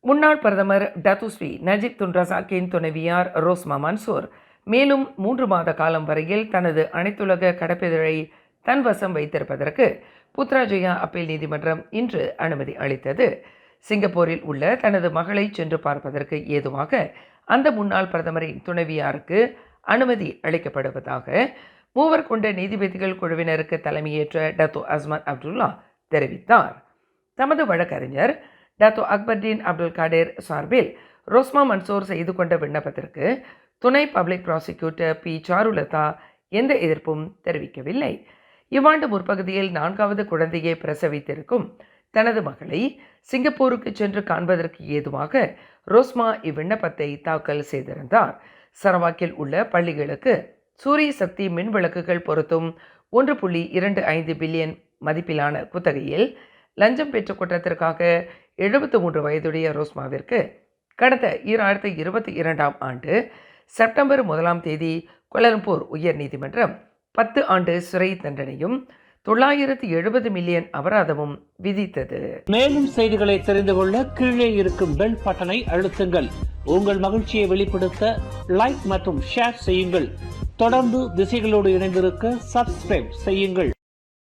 முன்னாள் பிரதமர் Datuk Seri Najib Tun ரசாக்கின் துணைவியார் ரோஸ்மா மன்சூர் மேலும் 3 மாத காலம் வரையில் தனது அனைத்துலக கடப்பிதழை தன் வசம் வைத்திருப்பதற்கு புத்ராஜயா அப்பீல் நீதிமன்றம் இன்று அனுமதி அளித்தது. சிங்கப்பூரில் உள்ள தனது மகளை சென்று பார்ப்பதற்கு ஏதுவாக அந்த முன்னாள் பிரதமரின் துணைவியாருக்கு அனுமதி அளிக்கப்படுவதாக 3 கொண்ட நீதிபதிகள் குழுவினருக்கு தலைமையேற்ற டத்தோ அஸ்மான் அப்துல்லா தெரிவித்தார். தமது வழக்கறிஞர் டத்தோ அக்பர்தீன் அப்துல் காடேர் சார்பில் ரோஸ்மா மன்சூர் செய்து கொண்ட விண்ணப்பத்திற்கு துணை பப்ளிக் ப்ராசிக்யூட்டர் பி சாருலதா எந்த எதிர்ப்பும் தெரிவிக்கவில்லை. இவ்வாண்டு முற்பகுதியில் 4வது குழந்தையை பிரசவித்திருக்கும் தனது மகளை சிங்கப்பூருக்கு சென்று காண்பதற்கு ஏதுவாக ரோஸ்மா இவ்விண்ணப்பத்தை தாக்கல் செய்திருந்தார். சரவாக்கில் உள்ள பள்ளிகளுக்கு சூரிய சக்தி மின் விளக்குகள் பொருத்தும் 1.25 பில்லியன் மதிப்பிலான குத்தகையில் லஞ்சம் பெற்ற குற்றத்திற்காக 73 வயதுடைய ரோஸ்மாவிற்கு கடந்த 2022ஆம் ஆண்டு செப்டம்பர் 1ஆம் தேதி கோலாலம்பூர் உயர் நீதிமன்றம் 10 ஆண்டு சிறை தண்டனையும் 970 மில்லியன் அபராதமும் விதித்தது. மேலும் செய்திகளை தெரிந்து கொள்ள கீழே இருக்கும் பெல் பட்டனை அழுத்துங்கள். உங்கள் மகிழ்ச்சியை வெளிப்படுத்த லைக் மற்றும் ஷேர் செய்யுங்கள். தொடர்ந்து திசைகளோடு இணைந்திருக்க சப்ஸ்கிரைப் செய்யுங்கள்.